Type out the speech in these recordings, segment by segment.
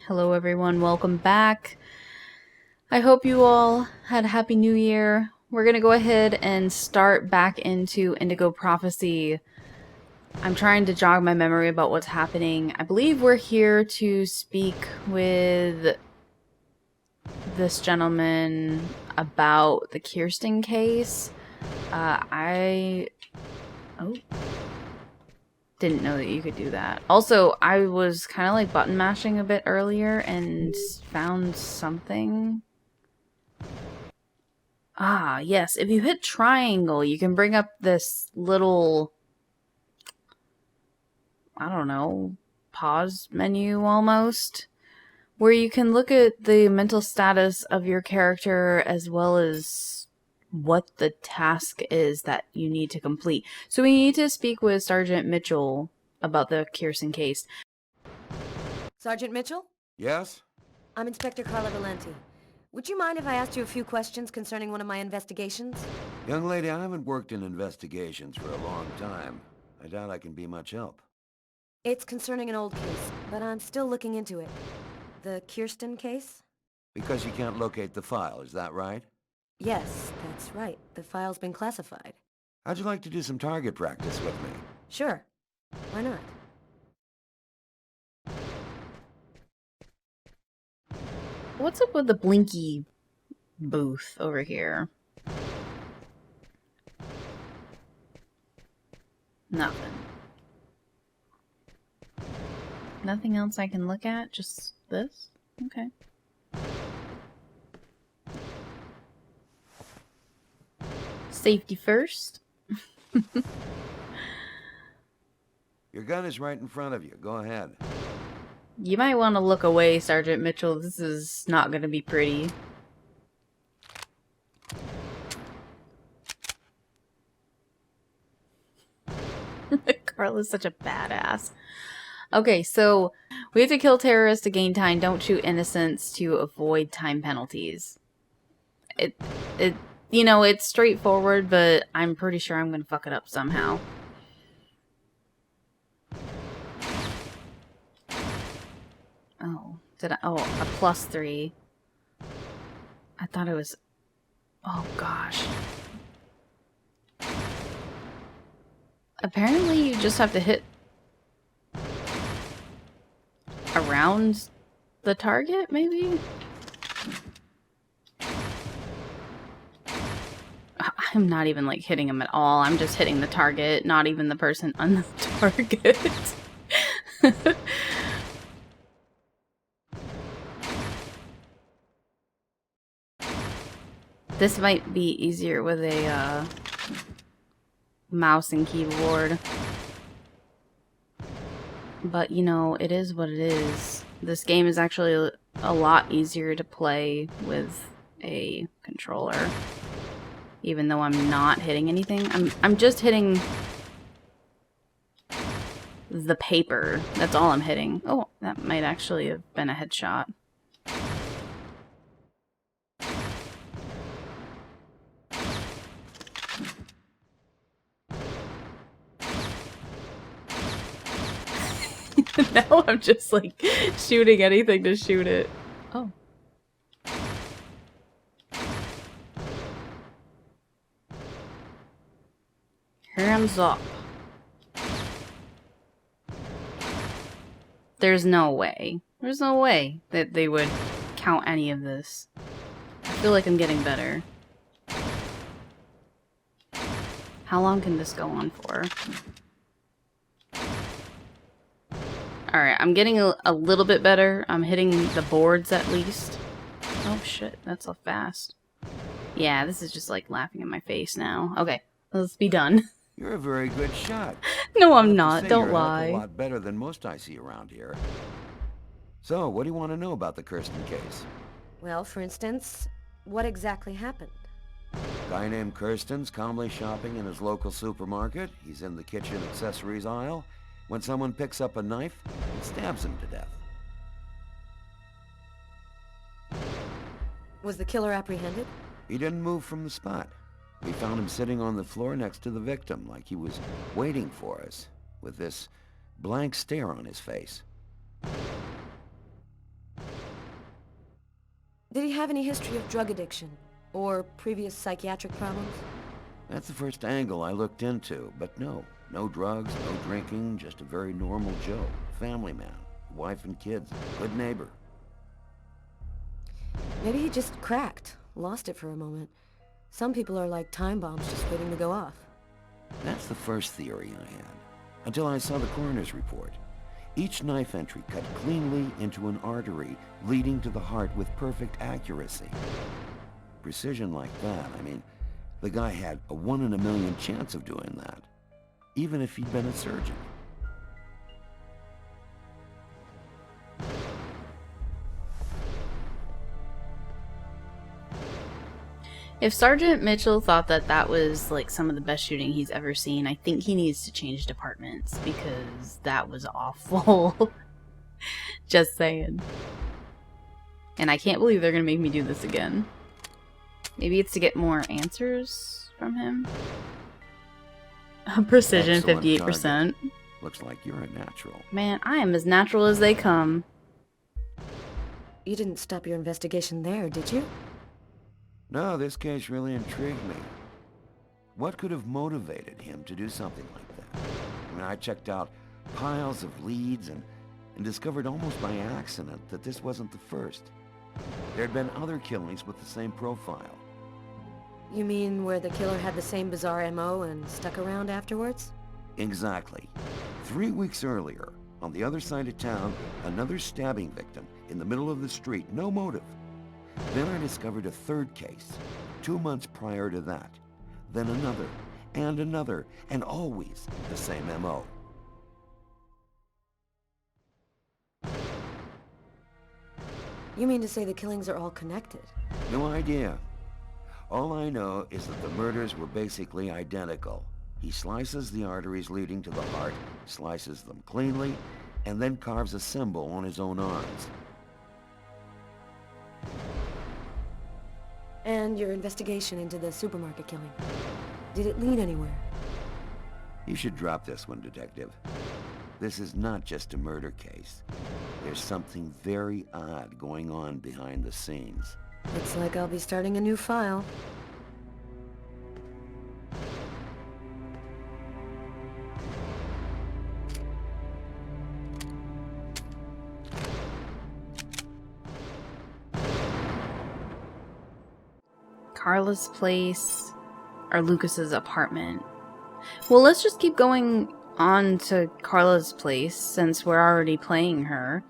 Hello everyone, welcome back. I hope you all had a happy new year. We're gonna go ahead and start back into Indigo Prophecy. I'm trying to jog my memory about what's happening. I believe we're here to speak with this gentleman about the Kirsten case. Oh. Didn't know that you could do that. Also, I was kind of like button mashing a bit earlier and found something. Ah, yes. If you hit triangle, you can bring up this little, I don't know, pause menu almost, where you can look at the mental status of your character as well as what the task is that you need to complete. So we need to speak with Sergeant Mitchell about the Kirsten case. Sergeant Mitchell? Yes? I'm Inspector Carla Valenti. Would you mind if I asked you a few questions concerning one of my investigations? Young lady, I haven't worked in investigations for a long time. I doubt I can be much help. It's concerning an old case, but I'm still looking into it. The Kirsten case? Because you can't locate the file, is that right? Yes, that's right. The file's been classified. How'd you like to do some target practice with me? Sure. Why not? What's up with the blinky booth over here? Nothing. Nothing else I can look at? Just this? Okay. Safety first. Your gun is right in front of you. Go ahead. You might want to look away, Sergeant Mitchell. This is not going to be pretty. Carla's such a badass. Okay, so we have to kill terrorists to gain time. Don't shoot innocents to avoid time penalties. You know, it's straightforward, but I'm pretty sure I'm gonna fuck it up somehow. Oh, did I? Oh, a +3. I thought it was. Oh gosh. Apparently, you just have to hit around the target, maybe? I'm not even like hitting him at all. I'm just hitting the target, not even the person on the target. This might be easier with a mouse and keyboard. But, you know, it is what it is. This game is actually a lot easier to play with a controller. Even though I'm not hitting anything. I'm just hitting the paper. That's all I'm hitting. Oh, that might actually have been a headshot. Now I'm just like shooting anything to shoot it. Oh. Hands up. There's no way. There's no way that they would count any of this. I feel like I'm getting better. How long can this go on for? Alright, I'm getting a little bit better. I'm hitting the boards at least. Oh shit, that's so fast. Yeah, this is just like laughing in my face now. Okay, let's be done. You're a very good shot. No, I'm not. Don't you're lie. A lot better than most I see around here. So, what do you want to know about the Kirsten case? Well, for instance, what exactly happened? Guy named Kirsten's calmly shopping in his local supermarket. He's in the kitchen accessories aisle when someone picks up a knife and stabs him to death. Was the killer apprehended? He didn't move from the spot. We found him sitting on the floor next to the victim, like he was waiting for us, with this blank stare on his face. Did he have any history of drug addiction? Or previous psychiatric problems? That's the first angle I looked into, but no. No drugs, no drinking, just a very normal Joe. Family man, wife and kids, good neighbor. Maybe he just cracked, lost it for a moment. Some people are like time bombs just waiting to go off. That's the first theory I had, until I saw the coroner's report. Each knife entry cut cleanly into an artery, leading to the heart with perfect accuracy. Precision like that, I mean, the guy had a 1 in a million chance of doing that, even if he'd been a surgeon. If Sergeant Mitchell thought that that was like some of the best shooting he's ever seen, I think he needs to change departments because that was awful. Just saying. And I can't believe they're gonna make me do this again. Maybe it's to get more answers from him. Precision, Excellent 58%. target. Looks like you're a natural. Man, I am as natural as they come. You didn't stop your investigation there, did you? No, this case really intrigued me. What could have motivated him to do something like that? I mean, I checked out piles of leads and discovered almost by accident that this wasn't the first. There had been other killings with the same profile. You mean where the killer had the same bizarre MO and stuck around afterwards? Exactly. 3 weeks earlier, on the other side of town, another stabbing victim in the middle of the street, no motive. Then I discovered a third case, 2 months prior to that. Then another, and always the same MO. You mean to say the killings are all connected? No idea. All I know is that the murders were basically identical. He slices the arteries leading to the heart, slices them cleanly, and then carves a symbol on his own arms. And your investigation into the supermarket killing. Did it lead anywhere? You should drop this one, Detective. This is not just a murder case. There's something very odd going on behind the scenes. Looks like I'll be starting a new file. Carla's place or Lucas's apartment. Well, let's just keep going on to Carla's place since we're already playing her.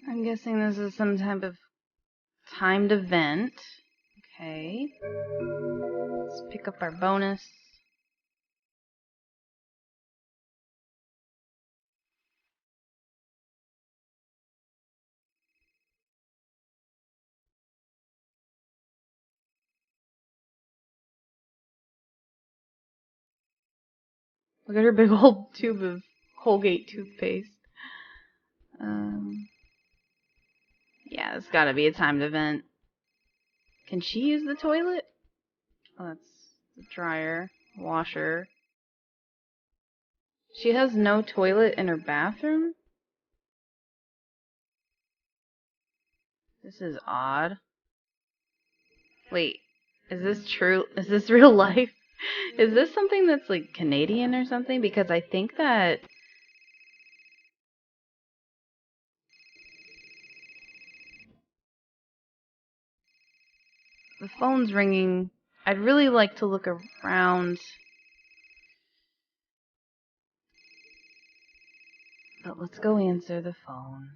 I'm guessing this is some type of timed event. Okay. Let's pick up our bonus. Look at her big old tube of Colgate toothpaste. Yeah, it's gotta be a timed event. Can she use the toilet? Oh, that's the dryer, washer. She has no toilet in her bathroom? This is odd. Wait, is this true? Is this real life? Is this something that's like Canadian or something? Because I think that the phone's ringing. I'd really like to look around. But let's go answer the phone.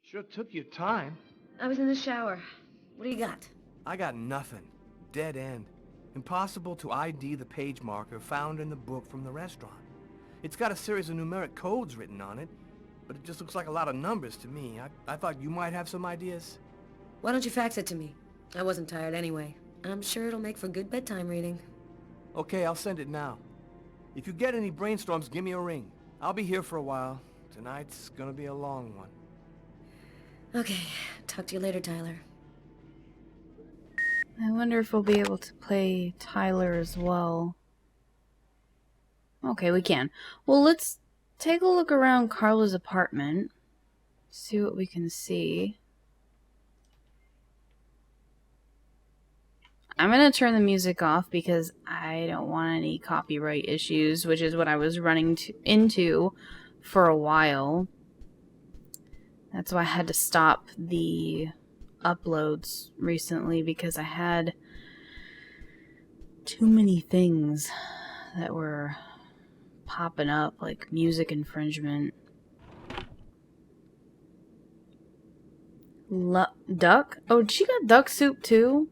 Sure took your time. I was in the shower. What do you got? I got nothing. Dead end. Impossible to ID the page marker found in the book from the restaurant. It's got a series of numeric codes written on it, but it just looks like a lot of numbers to me. I thought you might have some ideas. Why don't you fax it to me? I wasn't tired anyway. I'm sure it'll make for good bedtime reading. Okay, I'll send it now. If you get any brainstorms, give me a ring. I'll be here for a while. Tonight's gonna be a long one. Okay, talk to you later, Tyler. I wonder if we'll be able to play Tyler as well. Okay, we can. Well, let's take a look around Carla's apartment. See what we can see. I'm going to turn the music off because I don't want any copyright issues, which is what I was running into for a while. That's why I had to stop the uploads recently, because I had too many things that were popping up, like music infringement. Duck? Oh, she got duck soup too?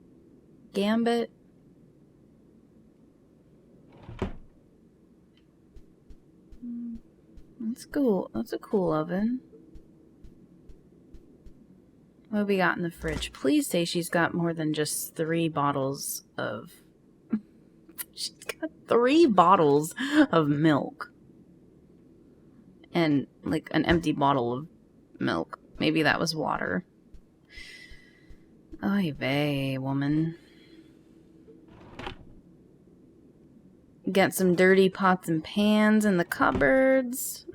Gambit? That's cool. That's a cool oven. What have we got in the fridge? Please say she's got more than just 3 bottles of... She's got 3 bottles of milk. And, like, an empty bottle of milk. Maybe that was water. Oy vey, woman. Got some dirty pots and pans in the cupboards.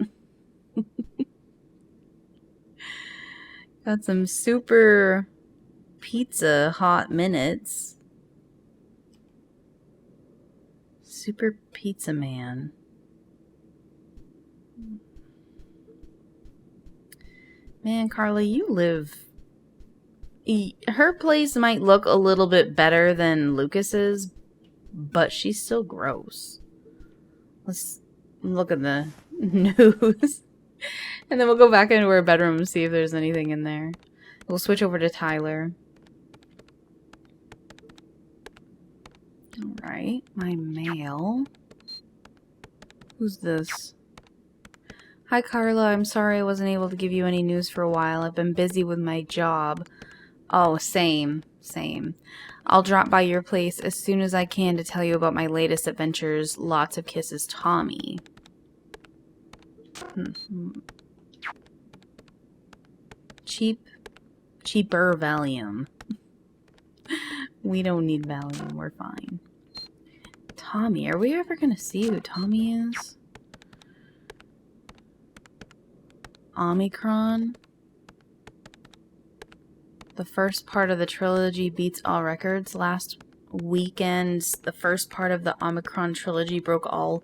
Got some super pizza hot minutes. Super pizza man. Man, Carla, you live... Her place might look a little bit better than Lucas's, but she's still gross. Let's look at the news. And then we'll go back into her bedroom and see if there's anything in there. We'll switch over to Tyler. Alright, my mail. Who's this? Hi Carla, I'm sorry I wasn't able to give you any news for a while. I've been busy with my job. Oh, same. I'll drop by your place as soon as I can to tell you about my latest adventures. Lots of kisses, Tommy. Cheaper Valium. We don't need Valium, we're fine. Tommy, are we ever gonna see who Tommy is? Omicron? The first part of the trilogy beats all records. Last weekend, the first part of the Omicron trilogy broke all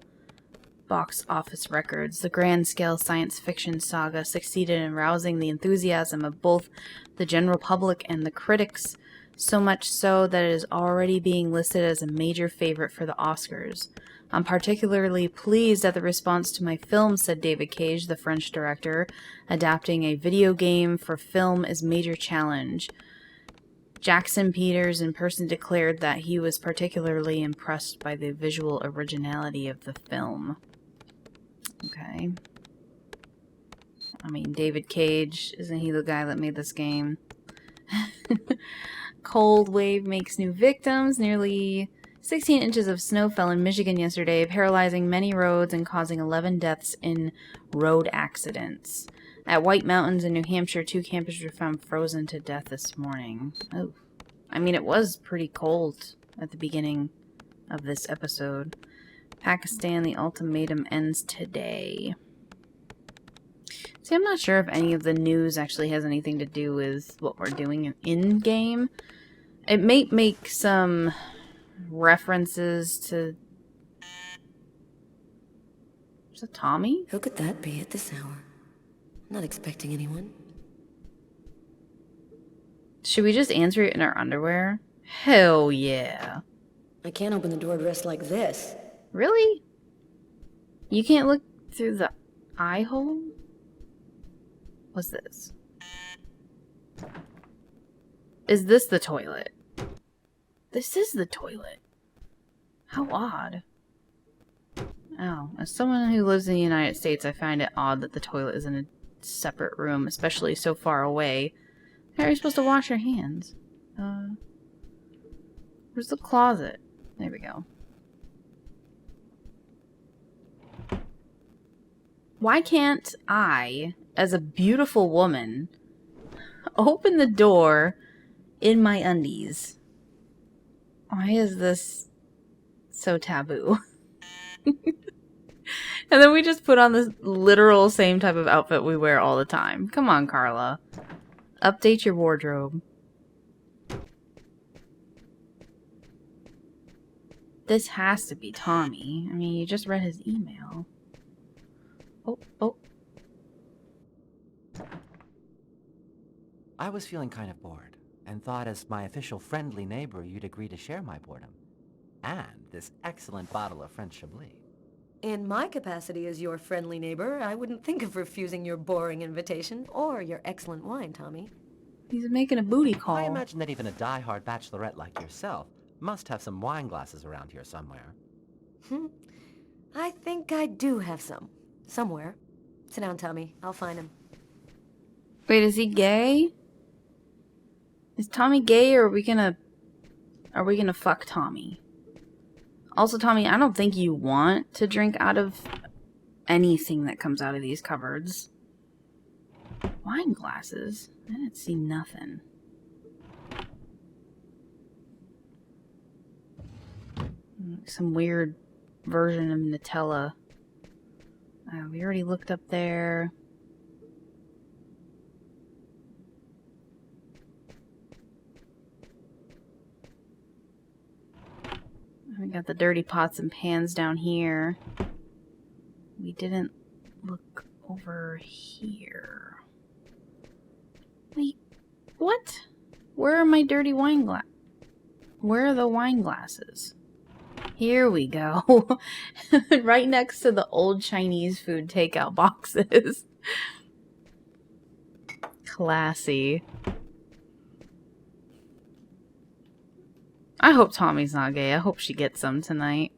box office records. The grand-scale science fiction saga succeeded in rousing the enthusiasm of both the general public and the critics, so much so that it is already being listed as a major favorite for the Oscars. I'm particularly pleased at the response to my film, said David Cage, the French director. Adapting a video game for film is a major challenge. Jackson Peters in person declared that he was particularly impressed by the visual originality of the film. Okay. I mean, David Cage, isn't he the guy that made this game? Cold wave makes new victims. Nearly 16 inches of snow fell in Michigan yesterday, paralyzing many roads and causing 11 deaths in road accidents. At White Mountains in New Hampshire, 2 campers were found frozen to death this morning. Oh, I mean, it was pretty cold at the beginning of this episode. Pakistan, the ultimatum ends today. See, I'm not sure if any of the news actually has anything to do with what we're doing in-game. It may make some references to... Is it Tommy? Who could that be at this hour? Not expecting anyone. Should we just answer it in our underwear? Hell yeah. I can't open the door dressed like this. Really? You can't look through the eye hole? What's this? Is this the toilet? This is the toilet. How odd. Oh, as someone who lives in the United States, I find it odd that the toilet is in a separate room, especially so far away. How are you supposed to wash your hands? Where's the closet? There we go. Why can't I, as a beautiful woman, open the door in my undies? Why is this so taboo? And then we just put on this literal same type of outfit we wear all the time. Come on, Carla. Update your wardrobe. This has to be Tommy. I mean, you just read his email. Oh. I was feeling kind of bored, and thought as my official friendly neighbor you'd agree to share my boredom. And this excellent bottle of French Chablis. In my capacity as your friendly neighbor, I wouldn't think of refusing your boring invitation or your excellent wine, Tommy. He's making a booty call. I imagine that even a die-hard bachelorette like yourself must have some wine glasses around here somewhere. I think I do have some. Somewhere. Sit down, Tommy. I'll find him. Wait, is he gay? Is Tommy gay, or are we gonna fuck Tommy? Also, Tommy, I don't think you want to drink out of anything that comes out of these cupboards. Wine glasses? I didn't see nothing. Some weird version of Nutella. We already looked up there. We got the dirty pots and pans down here. We didn't look over here. Wait, what? Where are my dirty wine glass? Where are the wine glasses? Here we go. Right next to the old Chinese food takeout boxes. Classy. I hope Tommy's not gay. I hope she gets some tonight.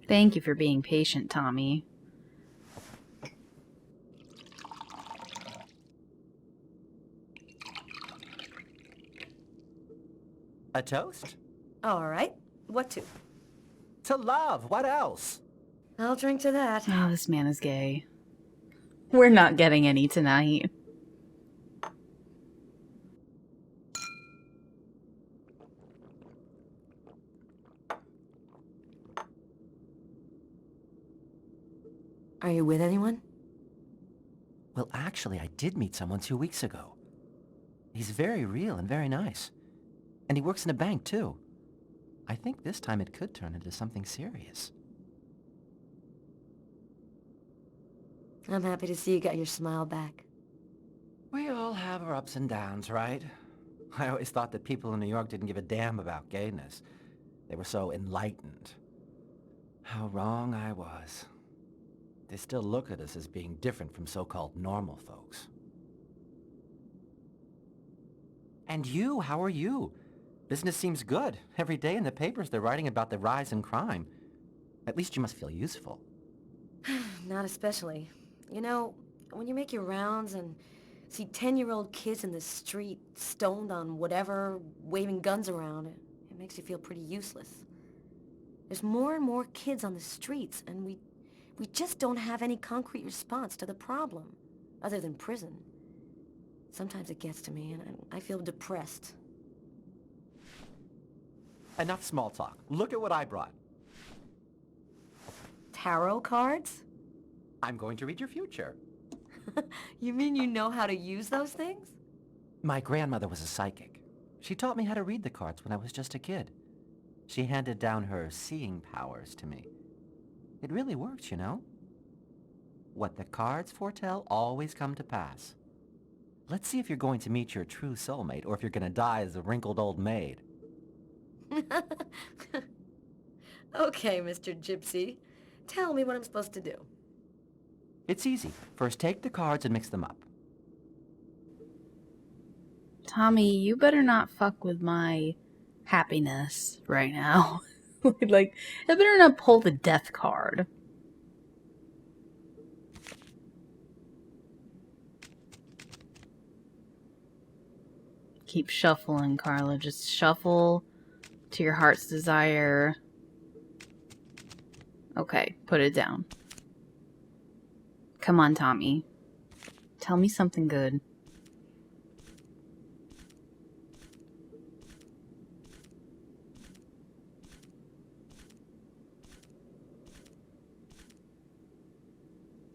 Thank you for being patient, Tommy. A toast? All right. What to? To love, what else? I'll drink to that. Oh, this man is gay. We're not getting any tonight. Are you with anyone? Well, actually, I did meet someone 2 weeks ago. He's very real and very nice. And he works in a bank, too. I think this time it could turn into something serious. I'm happy to see you got your smile back. We all have our ups and downs, right? I always thought that people in New York didn't give a damn about gayness. They were so enlightened. How wrong I was. They still look at us as being different from so-called normal folks. And you, how are you? Business seems good. Every day in the papers they're writing about the rise in crime. At least you must feel useful. Not especially. You know, when you make your rounds and see 10-year-old kids in the street, stoned on whatever, waving guns around, it makes you feel pretty useless. There's more and more kids on the streets, and we just don't have any concrete response to the problem, other than prison. Sometimes it gets to me, and I feel depressed. Enough small talk. Look at what I brought. Tarot cards? I'm going to read your future. You mean you know how to use those things? My grandmother was a psychic. She taught me how to read the cards when I was just a kid. She handed down her seeing powers to me. It really works, you know? What the cards foretell always come to pass. Let's see if you're going to meet your true soulmate, or if you're going to die as a wrinkled old maid. Okay, Mr. Gypsy. Tell me what I'm supposed to do. It's easy. First take the cards and mix them up. Tommy, you better not fuck with my happiness right now. Like, I better not pull the death card. Keep shuffling, Carla. Just shuffle to your heart's desire. Okay, put it down. Come on, Tommy. Tell me something good.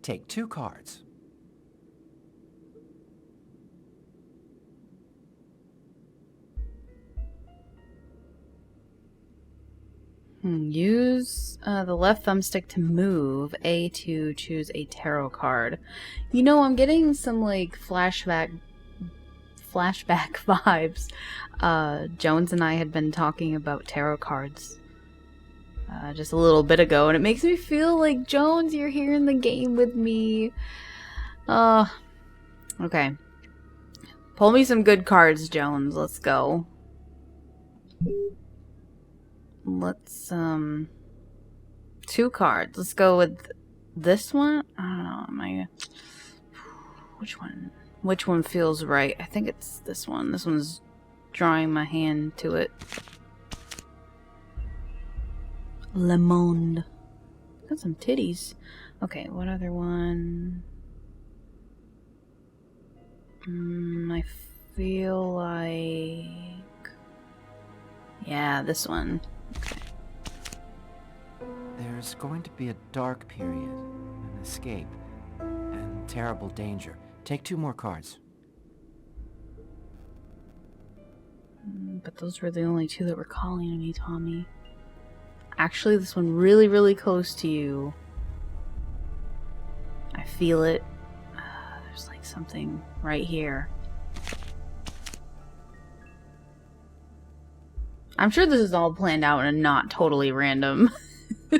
Take 2 cards. Use the left thumbstick to move, A to choose a tarot card. You know, I'm getting some like flashback vibes. Jones and I had been talking about tarot cards just a little bit ago, and it makes me feel like, Jones, you're here in the game with me. Okay. Pull me some good cards, Jones. Let's go. Let's, 2 cards. Let's go with this one. I don't know, which one feels right? I think it's this one. This one's drawing my hand to it. Le Monde. Got some titties. Okay, what other one? I feel like... yeah, this one. Okay. There's going to be a dark period, an escape, and terrible danger. Take 2 more cards. But those were the only 2 that were calling to me, Tommy. Actually, this one really, really close to you. I feel it. There's like something right here. I'm sure this is all planned out and not totally random.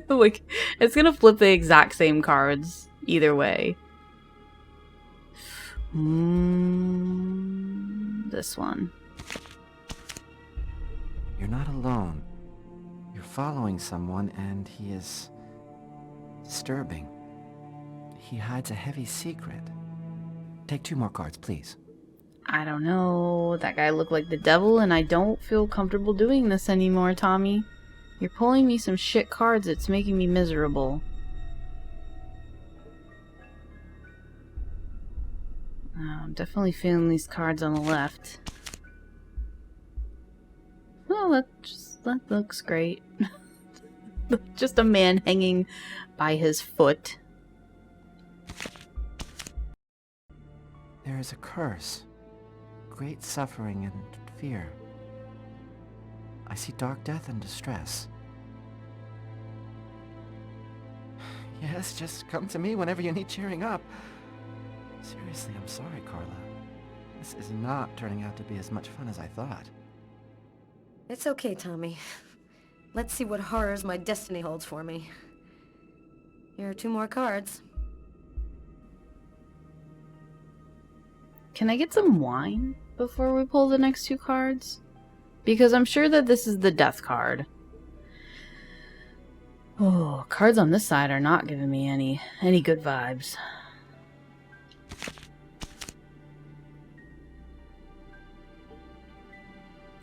Like, it's gonna flip the exact same cards either way. This one. You're not alone. You're following someone, and he is disturbing. He hides a heavy secret. Take 2 more cards, please. I don't know. That guy looked like the devil, and I don't feel comfortable doing this anymore, Tommy. You're pulling me some shit cards. It's making me miserable. I'm definitely feeling these cards on the left. Well, that looks great. Just a man hanging by his foot. There is a curse. Great suffering and fear. I see dark death and distress. Yes, just come to me whenever you need cheering up. Seriously, I'm sorry, Carla. This is not turning out to be as much fun as I thought. It's okay, Tommy. Let's see what horrors my destiny holds for me. Here are 2 more cards. Can I get some wine before we pull the next 2 cards? Because I'm sure that this is the death card. Oh, cards on this side are not giving me any good vibes.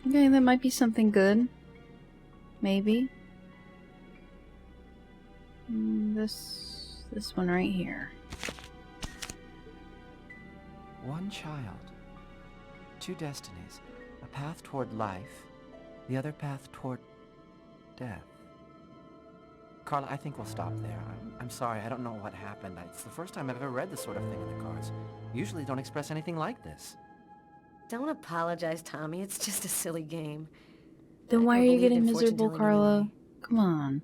Okay, that might be something good. Maybe. This one right here. One child. 2 destinies. A path toward life, the other path toward death. Carla, I think we'll stop there. I'm sorry, I don't know what happened. It's the first time I've ever read this sort of thing in the cards. Usually don't express anything like this. Don't apologize, Tommy. It's just a silly game. Then I why are never you believed getting in fortune miserable, telling Carla? anyway. Come on.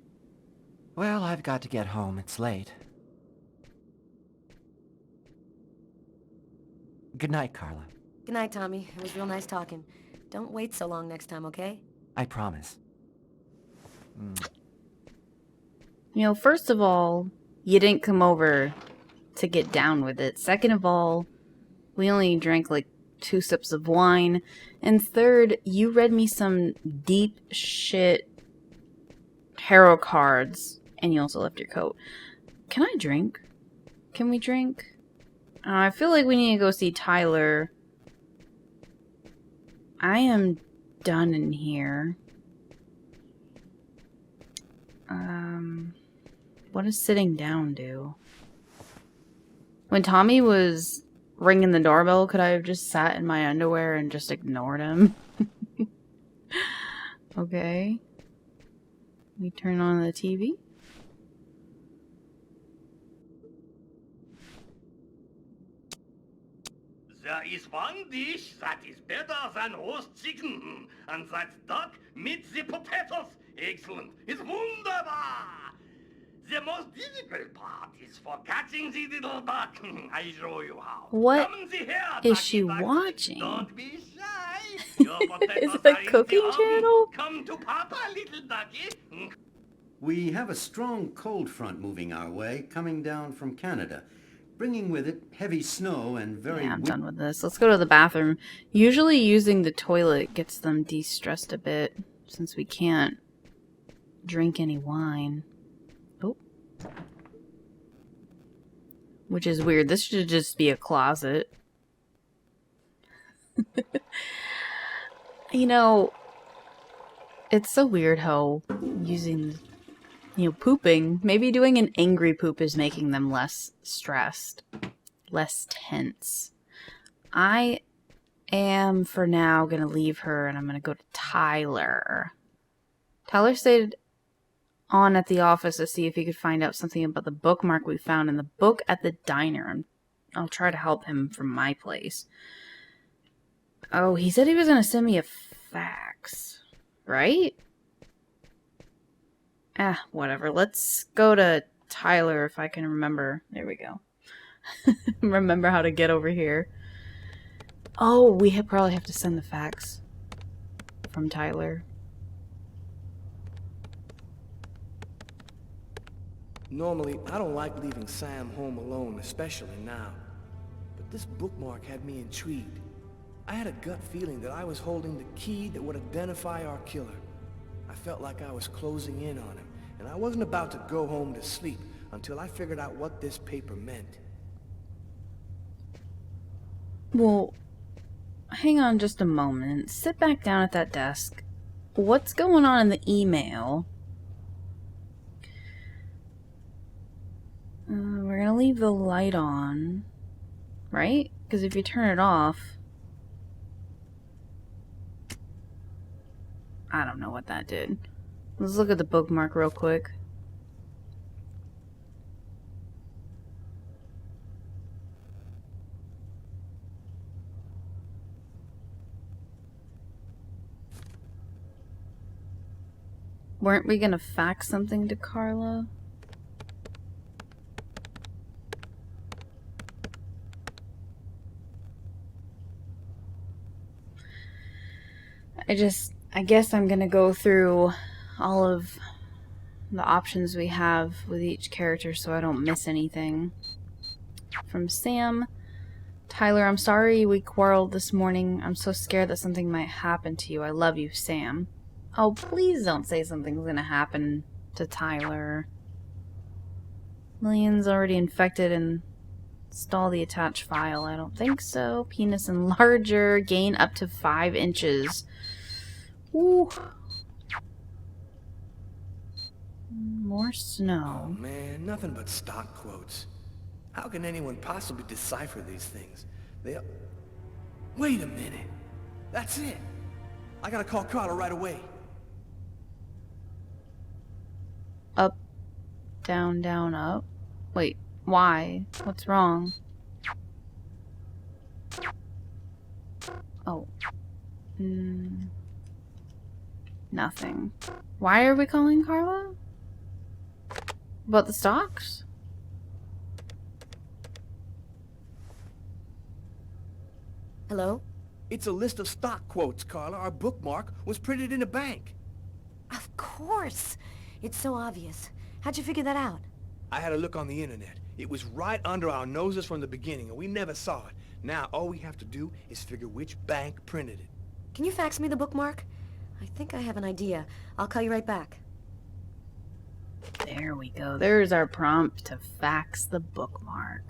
Well, I've got to get home. It's late. Good night, Carla. Good night, Tommy. It was real nice talking. Don't wait so long next time, okay? I promise. You know, first of all, you didn't come over to get down with it. Second of all, we only drank like 2 sips of wine. And third, you read me some deep shit tarot cards, and you also left your coat. Can I drink? Can we drink? I feel like we need to go see Tyler. I am done in here. What does sitting down do? When Tommy was ringing the doorbell, could I have just sat in my underwear and just ignored him? Okay. We turn on the TV. There is one dish that is better than roast chicken, and that's duck meets the potatoes. Excellent. It's wunderbar. The most difficult part is for catching the little duck. I show you how. What Come see here, is ducky she ducky. watching? Don't be shy. Your potatoes Is it a are in the cooking oven. channel? Come to Papa, little ducky. We have a strong cold front moving our way, coming down from Canada, bringing with it heavy snow and very Yeah, I'm done with this. Let's go to the bathroom. Usually using the toilet gets them de-stressed a bit, since we can't drink any wine. Oh. Which is weird. This should just be a closet. You know, it's so weird how using, pooping, maybe doing an angry poop is making them less stressed, less tense. I am, for now, going to leave her and I'm going to go to Tyler. Tyler stayed on at the office to see if he could find out something about the bookmark we found in the book at the diner. I'll try to help him from my place. Oh, he said he was going to send me a fax, right? Whatever. Let's go to Tyler if I can remember. There we go. Remember how to get over here. Oh, we probably have to send the fax from Tyler. Normally, I don't like leaving Sam home alone, especially now. But this bookmark had me intrigued. I had a gut feeling that I was holding the key that would identify our killer. I felt like I was closing in on him, and I wasn't about to go home to sleep until I figured out what this paper meant. Well, hang on just a moment. Sit back down at that desk. What's going on in the email? We're gonna leave the light on, right? Because if you turn it off... I don't know what that did. Let's look at the bookmark real quick. Weren't we gonna fax something to Carla? I guess I'm gonna go through all of the options we have with each character so I don't miss anything. From Sam, Tyler, I'm sorry we quarreled this morning. I'm so scared that something might happen to you. I love you, Sam. Oh, please don't say something's gonna happen to Tyler. Millions already infected and install the attached file. I don't think so. Penis enlarger. Gain up to 5 inches. Ooh. More snow. Oh man, nothing but stock quotes. How can anyone possibly decipher these things? Wait a minute. That's it. I gotta call Carla right away. Up, down, down, up. Wait, why? What's wrong? Oh. Nothing. Why are we calling Carla? About the stocks? Hello? It's a list of stock quotes, Carla. Our bookmark was printed in a bank. Of course! It's so obvious. How'd you figure that out? I had a look on the internet. It was right under our noses from the beginning, and we never saw it. Now, all we have to do is figure which bank printed it. Can you fax me the bookmark? I think I have an idea. I'll call you right back. There we go. There's our prompt to fax the bookmark.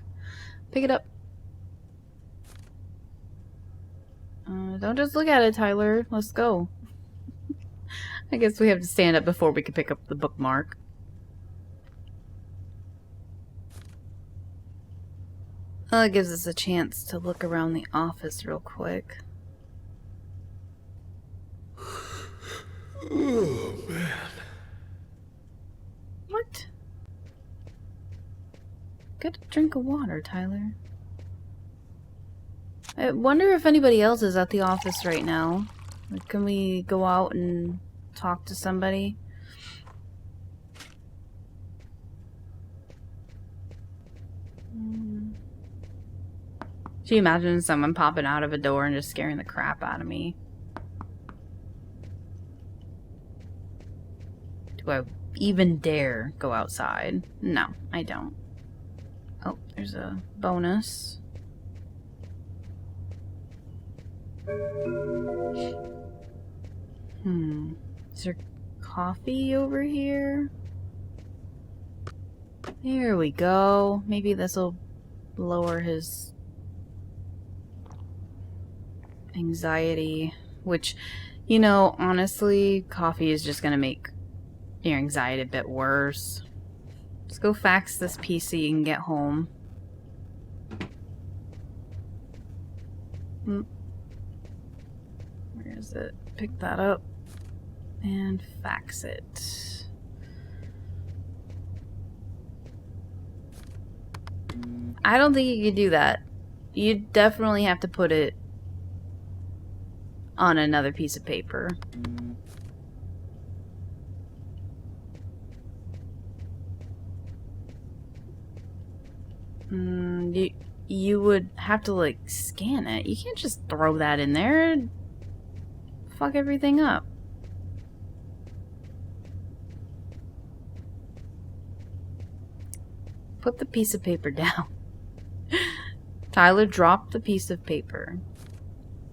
Pick it up. Don't just look at it, Tyler. Let's go. I guess we have to stand up before we can pick up the bookmark. Well, it gives us a chance to look around the office real quick. Oh, man. What? Get a drink of water, Tyler. I wonder if anybody else is at the office right now. Like, can we go out and talk to somebody? Can you imagine someone popping out of a door and just scaring the crap out of me? Do I even dare go outside? No, I don't. Oh, there's a bonus. Is there coffee over here? Here we go. Maybe this will lower his anxiety, which, you know, honestly, coffee is just gonna make your anxiety a bit worse. Let's go fax this PC and get home. Where is it? Pick that up and fax it. I don't think you could do that. You definitely have to put it on another piece of paper. You would have to, like, scan it. You can't just throw that in there and fuck everything up. Put the piece of paper down. Tyler dropped the piece of paper.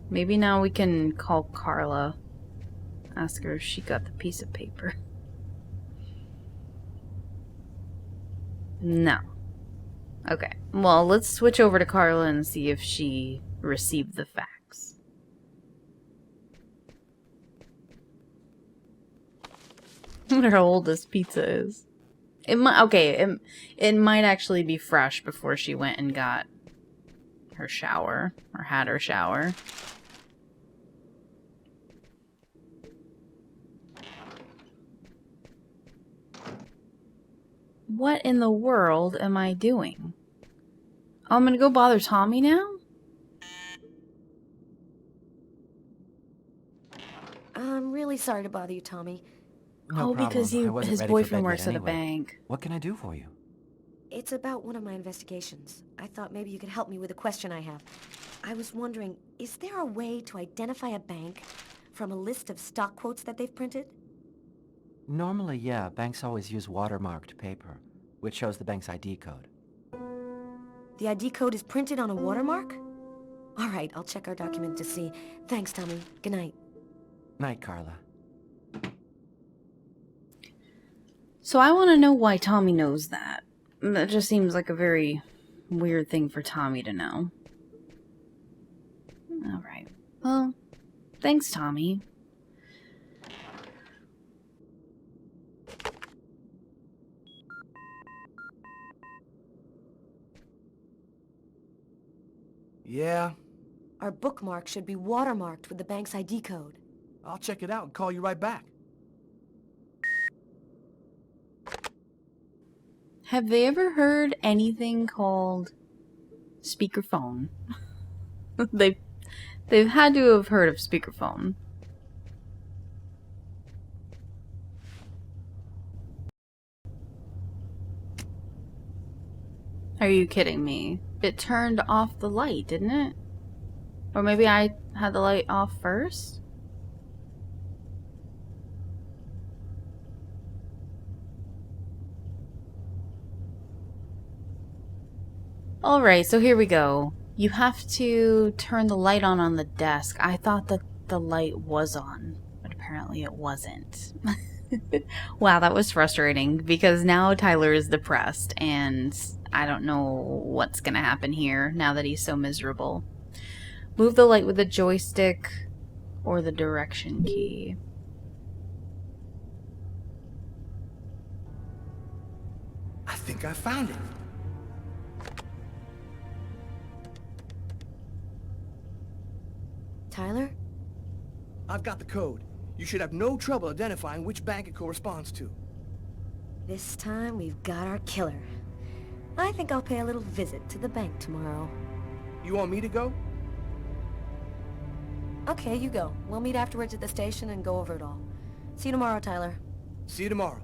Maybe now we can call Carla. Ask her if she got the piece of paper. No. Okay. Well, let's switch over to Carla and see if she received the fax. I wonder how old this pizza is. It might, okay, it might actually be fresh before she went and got her shower, or had her shower. What in the world am I doing? Oh, I'm gonna go bother Tommy now? I'm really sorry to bother you, Tommy. No problem. Because I wasn't his ready for boyfriend bed yet works at a anyway. bank. What can I do for you? It's about one of my investigations. I thought maybe you could help me with a question I have. I was wondering, is there a way to identify a bank from a list of stock quotes that they've printed? Normally, yeah, banks always use watermarked paper, which shows the bank's ID code. The ID code is printed on a watermark? All right, I'll check our document to see. Thanks, Tommy. Good night. Night, Carla. So I want to know why Tommy knows that. That just seems like a very weird thing for Tommy to know. Alright. Well, thanks, Tommy. Yeah? Our bookmark should be watermarked with the bank's ID code. I'll check it out and call you right back. Have they ever heard anything called speakerphone? They've had to have heard of speakerphone. Are you kidding me? It turned off the light, didn't it? Or maybe I had the light off first? Alright, so here we go. You have to turn the light on the desk. I thought that the light was on, but apparently it wasn't. Wow, that was frustrating because now Tyler is depressed and I don't know what's gonna happen here now that he's so miserable. Move the light with the joystick or the direction key. I think I found it. Tyler? I've got the code. You should have no trouble identifying which bank it corresponds to. This time we've got our killer. I think I'll pay a little visit to the bank tomorrow. You want me to go? Okay, you go. We'll meet afterwards at the station and go over it all. See you tomorrow, Tyler. See you tomorrow.